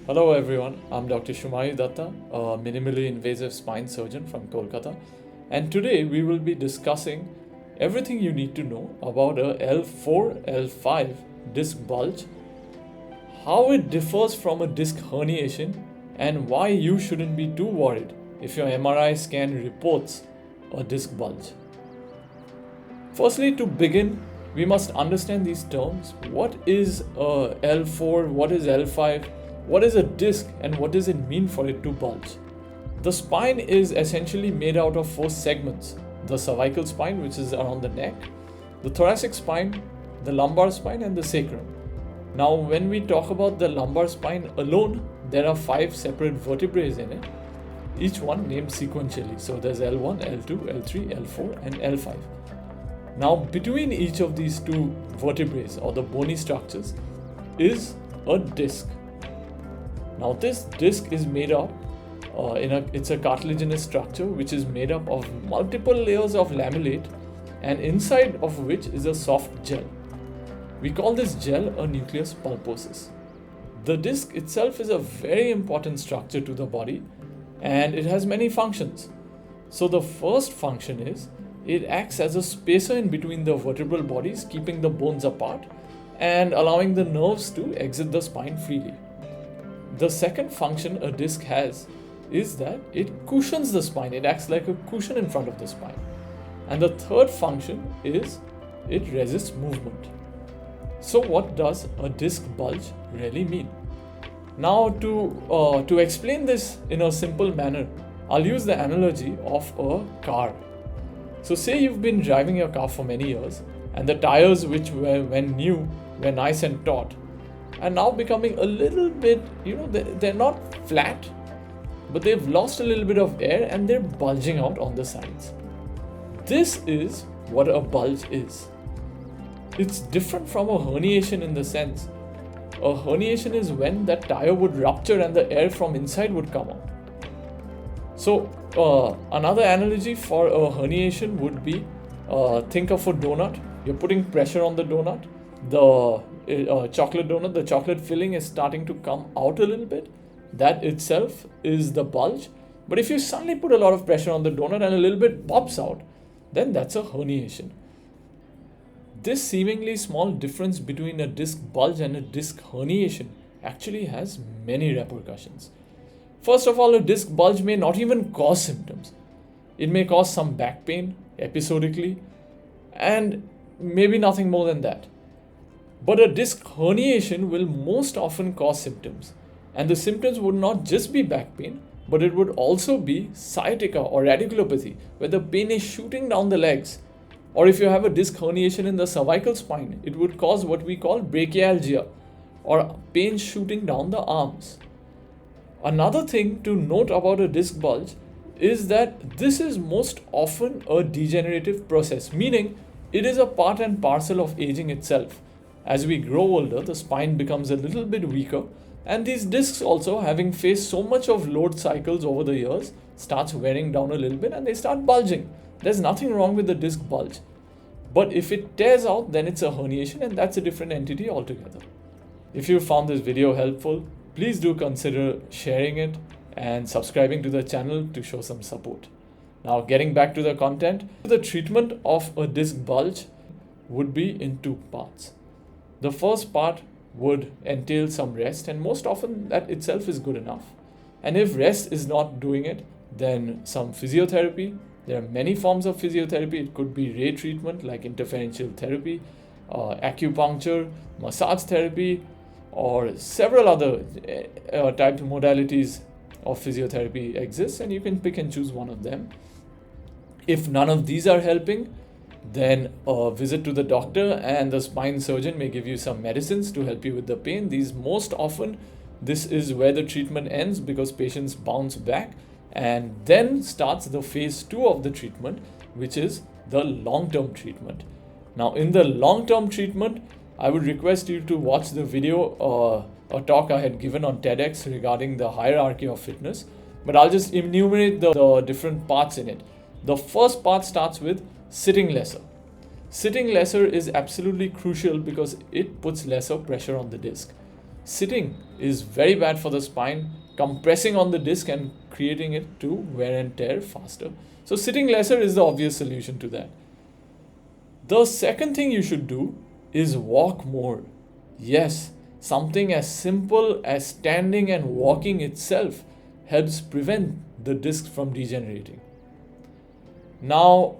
Hello everyone, I'm Dr. Shumayou Dutta, a minimally invasive spine surgeon from Kolkata, and today we will be discussing everything you need to know about a L4-L5 disc bulge, how it differs from a disc herniation, and why you shouldn't be too worried if your MRI scan reports a disc bulge. Firstly, to begin, we must understand these terms. What is a L4? What is L5? What is a disc and what does it mean for it to bulge? The spine is essentially made out of 4 segments. The cervical spine, which is around the neck, the thoracic spine, the lumbar spine, and the sacrum. Now, when we talk about the lumbar spine alone, there are 5 separate vertebrae in it, each one named sequentially. So there's L1, L2, L3, L4, and L5. Now, between each of these 2 vertebrae or the bony structures is a disc. Now, this disc is made up it's a cartilaginous structure which is made up of multiple layers of lamellate, and inside of which is a soft gel. We call this gel a nucleus pulposus. The disc itself is a very important structure to the body and it has many functions. So the first function is it acts as a spacer in between the vertebral bodies, keeping the bones apart and allowing the nerves to exit the spine freely. The second function a disc has is that it cushions the spine. It acts like a cushion in front of the spine. And the third function is it resists movement. So what does a disc bulge really mean? Now to explain this in a simple manner, I'll use the analogy of a car. So say you've been driving your car for many years and the tires, which were when new were nice and taut, are now becoming a little bit, they're not flat, but they've lost a little bit of air and they're bulging out on the sides. This is what a bulge is. It's different from a herniation in the sense a herniation is when that tire would rupture and the air from inside would come out. So another analogy for a herniation would be think of a donut. You're putting pressure on the donut. The chocolate donut, the chocolate filling is starting to come out a little bit. That itself is the bulge. But if you suddenly put a lot of pressure on the donut and a little bit pops out, then that's a herniation. This seemingly small difference between a disc bulge and a disc herniation actually has many repercussions. First of all, a disc bulge may not even cause symptoms. It may cause some back pain episodically and maybe nothing more than that. But a disc herniation will most often cause symptoms. And the symptoms would not just be back pain, but it would also be sciatica or radiculopathy, where the pain is shooting down the legs. Or if you have a disc herniation in the cervical spine, it would cause what we call brachialgia, or pain shooting down the arms. Another thing to note about a disc bulge is that this is most often a degenerative process, meaning it is a part and parcel of aging itself. As we grow older, the spine becomes a little bit weaker, and these discs also, having faced so much of load cycles over the years, starts wearing down a little bit and they start bulging. There's nothing wrong with the disc bulge. But if it tears out, then it's a herniation and that's a different entity altogether. If you found this video helpful, please do consider sharing it and subscribing to the channel to show some support. Now, getting back to the content, the treatment of a disc bulge would be in 2 parts. The first part would entail some rest, and most often that itself is good enough. And if rest is not doing it, then some physiotherapy. There are many forms of physiotherapy. It could be ray treatment like interferential therapy, acupuncture, massage therapy, or several other types of modalities of physiotherapy exist, and you can pick and choose one of them. If none of these are helping, then a visit to the doctor and the spine surgeon may give you some medicines to help you with the pain. Most often, this is where the treatment ends because patients bounce back, and then starts the phase 2 of the treatment, which is the long-term treatment. Now, in the long-term treatment, I would request you to watch the video, a talk I had given on TEDx regarding the hierarchy of fitness, but I'll just enumerate the different parts in it. The first part starts with sitting lesser. Sitting lesser is absolutely crucial because it puts lesser pressure on the disc. sitting is very bad for the spine, compressing on the disc and creating it to wear and tear faster. So sitting lesser is the obvious solution to that. The second thing you should do is walk more. Yes, something as simple as standing and walking itself helps prevent the disc from degenerating. Now,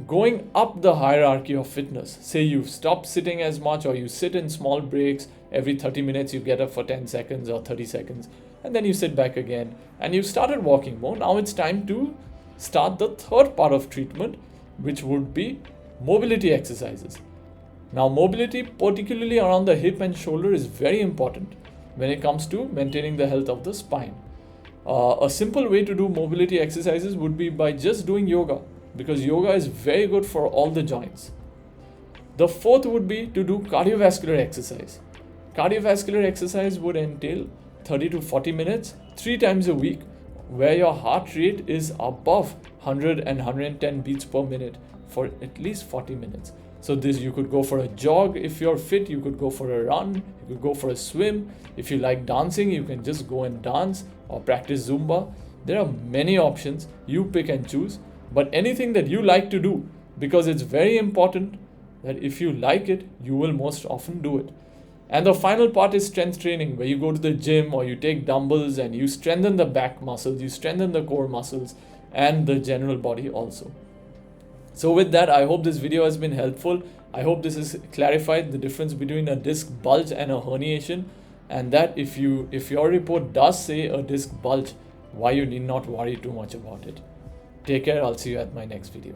going up the hierarchy of fitness, say you've stopped sitting as much, or you sit in small breaks, every 30 minutes you get up for 10 seconds or 30 seconds, and then you sit back again, and you've started walking more. Now it's time to start the third part of treatment, which would be mobility exercises. Now, mobility, particularly around the hip and shoulder, is very important when it comes to maintaining the health of the spine. A simple way to do mobility exercises would be by just doing yoga, because yoga is very good for all the joints. The fourth would be to do cardiovascular exercise. Cardiovascular exercise would entail 30 to 40 minutes, 3 times a week, where your heart rate is above 100 and 110 beats per minute for at least 40 minutes. So this, you could go for a jog if you're fit, you could go for a run, you could go for a swim. If you like dancing, you can just go and dance or practice Zumba. There are many options, you pick and choose, but anything that you like to do, because it's very important that if you like it, you will most often do it. And the final part is strength training, where you go to the gym or you take dumbbells and you strengthen the back muscles, you strengthen the core muscles and the general body also. So with that, I hope this video has been helpful. I hope this has clarified the difference between a disc bulge and a herniation, and that if your report does say a disc bulge, why you need not worry too much about it. Take care. I'll see you at my next video.